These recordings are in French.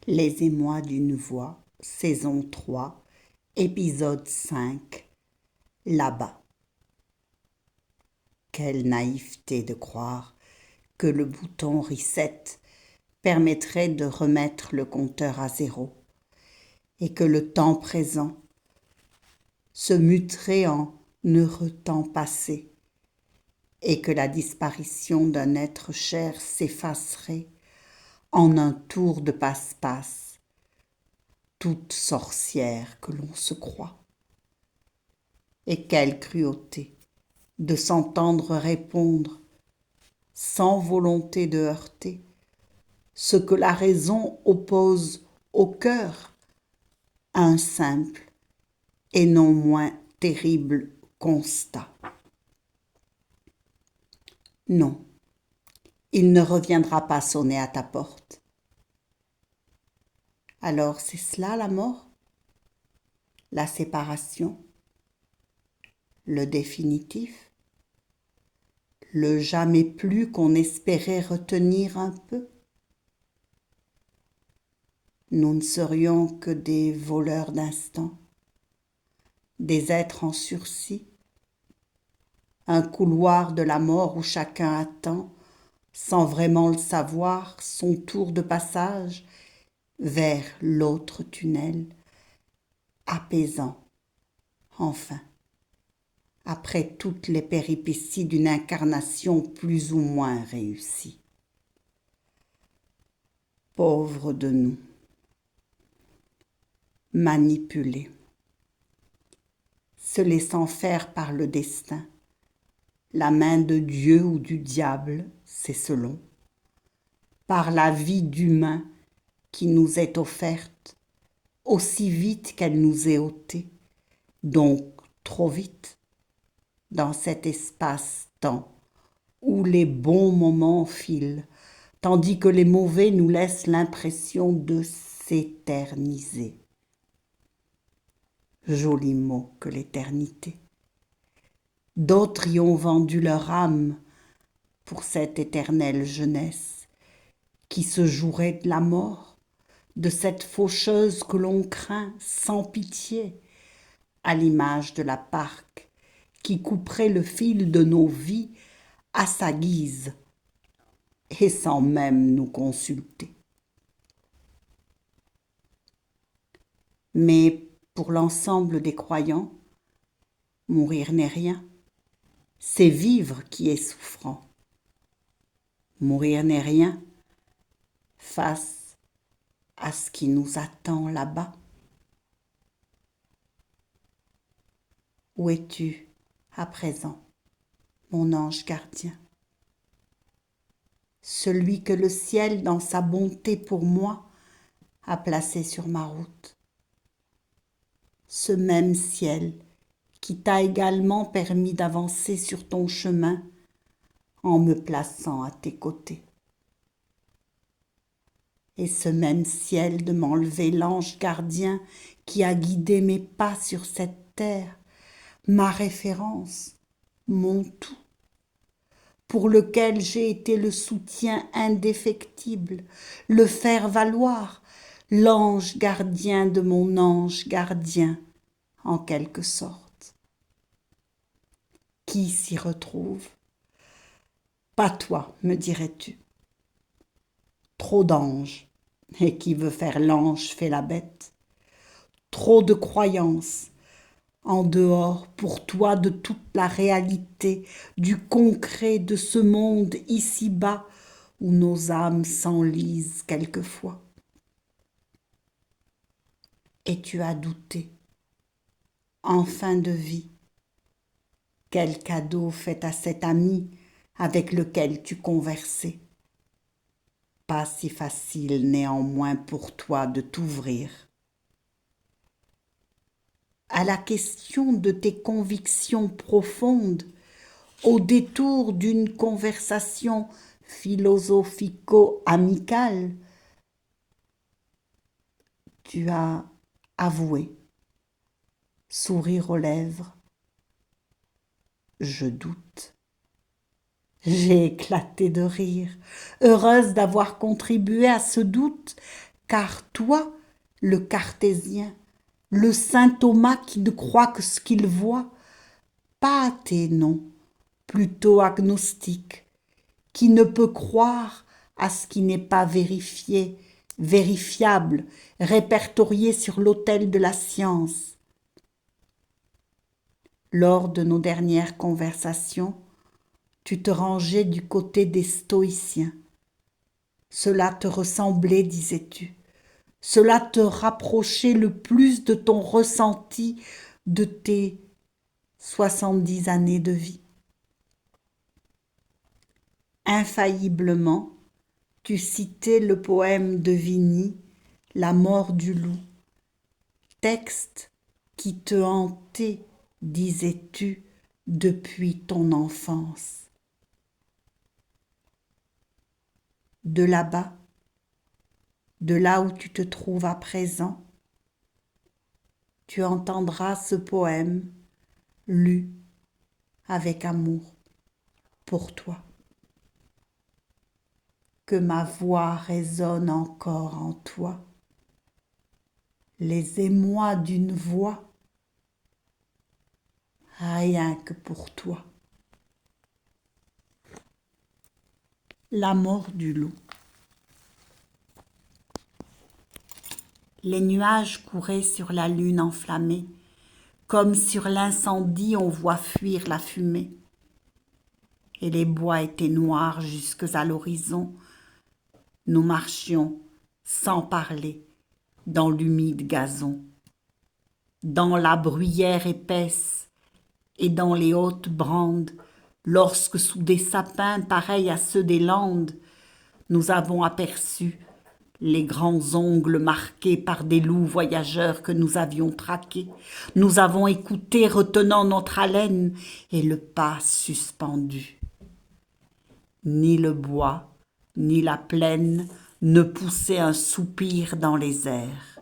Les émois d'une voix, saison 3, épisode 5, là-bas. Quelle naïveté de croire que le bouton reset permettrait de remettre le compteur à zéro et que le temps présent se muterait en heureux temps passé et que la disparition d'un être cher s'effacerait en un tour de passe-passe, toute sorcière que l'on se croit. Et quelle cruauté de s'entendre répondre, sans volonté de heurter, ce que la raison oppose au cœur à un simple et non moins terrible constat. Non, il ne reviendra pas sonner à ta porte. Alors c'est cela la mort? La séparation? Le définitif? Le jamais plus qu'on espérait retenir un peu? Nous ne serions que des voleurs d'instants, des êtres en sursis, un couloir de la mort où chacun attend, sans vraiment le savoir, son tour de passage vers l'autre tunnel, apaisant, enfin, après toutes les péripéties d'une incarnation plus ou moins réussie. Pauvres de nous, manipulés, se laissant faire par le destin, la main de Dieu ou du diable, c'est selon, par la vie d'humain qui nous est offerte, aussi vite qu'elle nous est ôtée, donc trop vite, dans cet espace-temps où les bons moments filent, tandis que les mauvais nous laissent l'impression de s'éterniser. Joli mot que l'éternité. D'autres y ont vendu leur âme pour cette éternelle jeunesse qui se jouerait de la mort, de cette faucheuse que l'on craint sans pitié, à l'image de la Pâque qui couperait le fil de nos vies à sa guise et sans même nous consulter. Mais pour l'ensemble des croyants, mourir n'est rien, c'est vivre qui est souffrant. Mourir n'est rien face à ce qui nous attend là-bas. Où es-tu à présent, mon ange gardien? Celui que le ciel, dans sa bonté pour moi, a placé sur ma route. Ce même ciel qui t'a également permis d'avancer sur ton chemin en me plaçant à tes côtés. Et ce même ciel de m'enlever l'ange gardien qui a guidé mes pas sur cette terre, ma référence, mon tout, pour lequel j'ai été le soutien indéfectible, le faire-valoir, l'ange gardien de mon ange gardien, en quelque sorte. Qui s'y retrouve? Pas toi, me dirais-tu. Trop d'anges, et qui veut faire l'ange fait la bête. Trop de croyances, en dehors pour toi de toute la réalité, du concret de ce monde ici-bas où nos âmes s'enlisent quelquefois. Et tu as douté, en fin de vie, quel cadeau fait à cet ami avec lequel tu conversais. Pas si facile néanmoins pour toi de t'ouvrir à la question de tes convictions profondes, au détour d'une conversation philosophico-amicale, tu as avoué, sourire aux lèvres, je doute. J'ai éclaté de rire, heureuse d'avoir contribué à ce doute, Car toi, le cartésien, le saint Thomas qui ne croit que ce qu'il voit, pas athée, non, plutôt agnostique, qui ne peut croire à ce qui n'est pas vérifié, vérifiable, répertorié sur l'autel de la science. Lors de nos dernières conversations, tu te rangeais du côté des stoïciens. Cela te ressemblait, disais-tu. Cela te rapprochait le plus de ton ressenti de tes 70 années de vie. Infailliblement, tu citais le poème de Vigny, La mort du loup, texte qui te hantait, disais-tu, depuis ton enfance. De là-bas, de là où tu te trouves à présent, tu entendras ce poème lu avec amour pour toi. Que ma voix résonne encore en toi, les émois d'une voix, rien que pour toi. La mort du loup. Les nuages couraient sur la lune enflammée, comme sur l'incendie on voit fuir la fumée. Et les bois étaient noirs jusque à l'horizon. Nous marchions, sans parler, dans l'humide gazon, dans la bruyère épaisse et dans les hautes brandes, lorsque sous des sapins pareils à ceux des Landes, nous avons aperçu les grands ongles marqués par des loups voyageurs que nous avions traqués. Nous avons écouté retenant notre haleine et le pas suspendu. Ni le bois, ni la plaine ne poussaient un soupir dans les airs.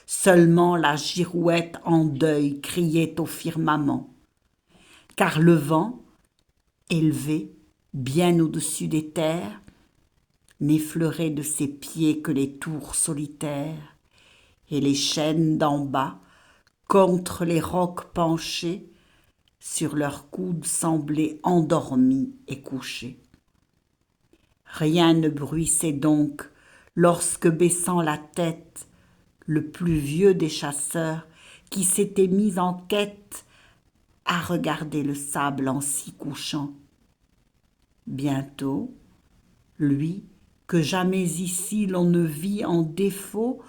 Seulement la girouette en deuil criait au firmament. Car le vent, élevé, bien au-dessus des terres, n'effleurait de ses pieds que les tours solitaires, et les chênes d'en bas, contre les rocs penchés, sur leurs coudes semblaient endormis et couchés. Rien ne bruissait donc lorsque, baissant la tête, le plus vieux des chasseurs, qui s'était mis en quête, à regarder le sable en s'y couchant. Bientôt, lui, que jamais ici l'on ne vit en défaut,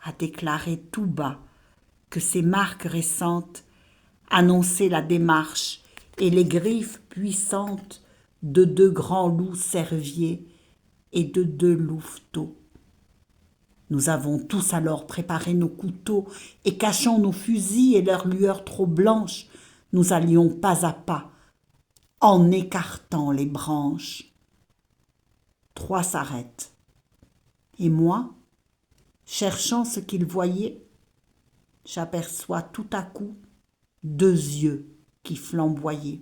a déclaré tout bas que ces marques récentes annonçaient la démarche et les griffes puissantes de 2 grands loups cerviers et de 2 louveteaux. Nous avons tous alors préparé nos couteaux et cachant nos fusils et leurs lueurs trop blanches, nous allions pas à pas, en écartant les branches. 3 s'arrêtent. Et moi, cherchant ce qu'ils voyaient, j'aperçois tout à coup 2 yeux qui flamboyaient.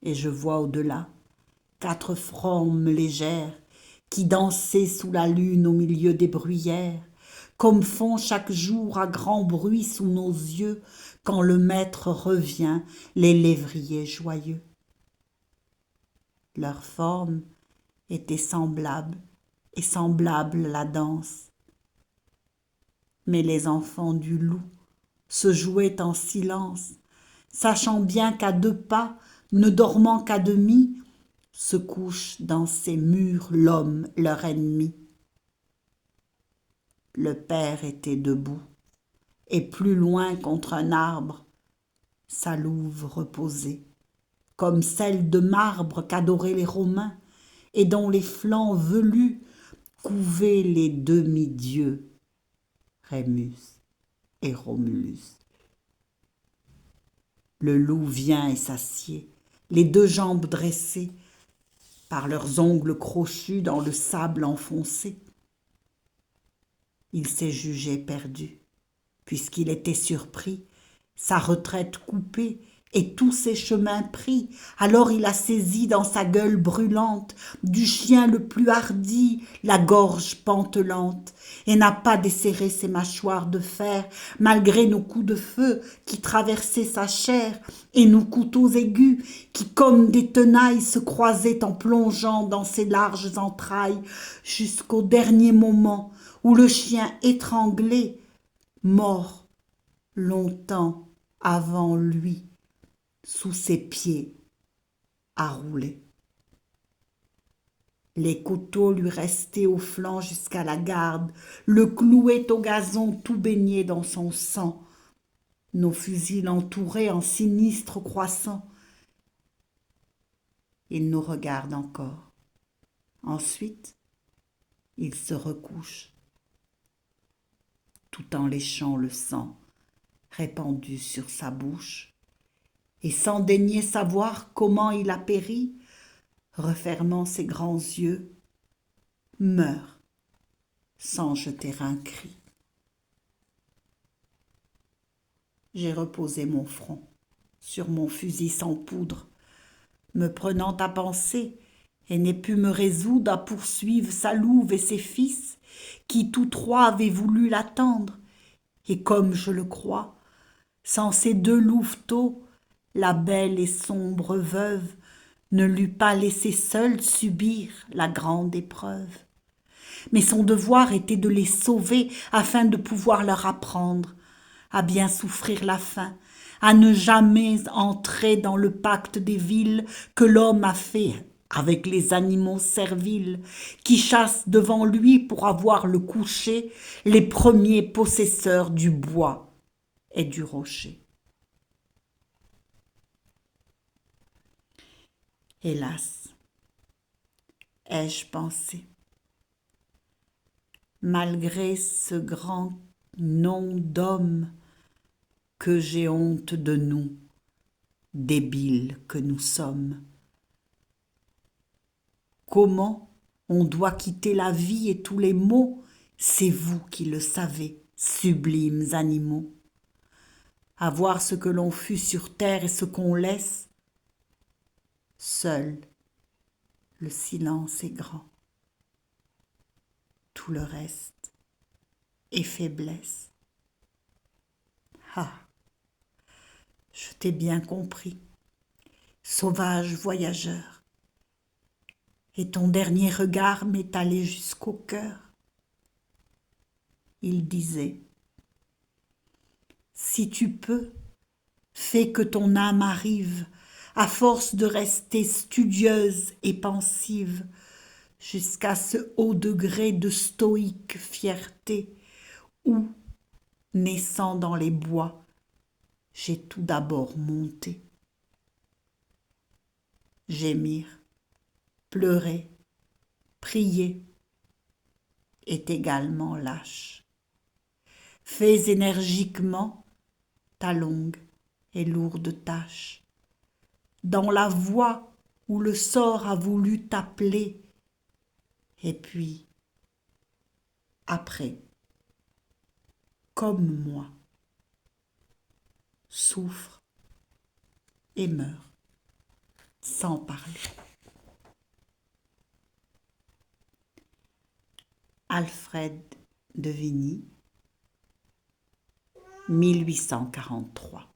Et je vois au-delà 4 formes légères qui dansaient sous la lune au milieu des bruyères, comme font chaque jour à grand bruit sous nos yeux quand le maître revient, les lévriers joyeux. Leur forme était semblable et semblable la danse. Mais les enfants du loup se jouaient en silence, sachant bien qu'à 2 pas, ne dormant qu'à demi, se couche dans ces murs l'homme, leur ennemi. Le père était debout, et plus loin contre un arbre, sa louve reposait, comme celle de marbre qu'adoraient les Romains, et dont les flancs velus couvaient les demi-dieux, Rémus et Romulus. Le loup vient et s'assied, les 2 jambes dressées, par leurs ongles crochus dans le sable enfoncé. Il s'est jugé perdu, puisqu'il était surpris, sa retraite coupée et tous ses chemins pris. Alors il a saisi dans sa gueule brûlante du chien le plus hardi la gorge pantelante, et n'a pas desserré ses mâchoires de fer, malgré nos coups de feu qui traversaient sa chair, et nos couteaux aigus qui, comme des tenailles, se croisaient en plongeant dans ses larges entrailles, jusqu'au dernier moment où le chien étranglé, mort longtemps avant lui, sous ses pieds à rouler. Les couteaux lui restaient au flanc jusqu'à la garde, le clouaient au gazon tout baigné dans son sang. Nos fusils l'entouraient en sinistre croissant. Il nous regarde encore. Ensuite, il se recouche, tout en léchant le sang répandu sur sa bouche, et sans daigner savoir comment il a péri, refermant ses grands yeux, meurt sans jeter un cri. J'ai reposé mon front sur mon fusil sans poudre, me prenant à penser, et n'ai pu me résoudre à poursuivre sa louve et ses fils, qui tous trois avaient voulu l'attendre, et comme je le crois, sans ces deux louveteaux, la belle et sombre veuve ne l'eût pas laissé seule subir la grande épreuve. Mais son devoir était de les sauver afin de pouvoir leur apprendre à bien souffrir la faim, à ne jamais entrer dans le pacte des villes que l'homme a fait avec les animaux serviles, qui chassent devant lui pour avoir le coucher les premiers possesseurs du bois et du rocher. Hélas, ai-je pensé, malgré ce grand nom d'homme, que j'ai honte de nous, débiles que nous sommes. Comment on doit quitter la vie et tous les maux, c'est vous qui le savez, sublimes animaux. Avoir ce que l'on fut sur terre et ce qu'on laisse, seul le silence est grand. Tout le reste est faiblesse. Ah, je t'ai bien compris, sauvage voyageur, et ton dernier regard m'est allé jusqu'au cœur. Il disait, si tu peux, fais que ton âme arrive, à force de rester studieuse et pensive, jusqu'à ce haut degré de stoïque fierté où, naissant dans les bois, j'ai tout d'abord monté. Gémir, pleurer, prier est également lâche. Fais énergiquement ta longue et lourde tâche. Dans la voie où le sort a voulu t'appeler, et puis, après, comme moi, souffre et meurt sans parler. Alfred de Vigny, 1843.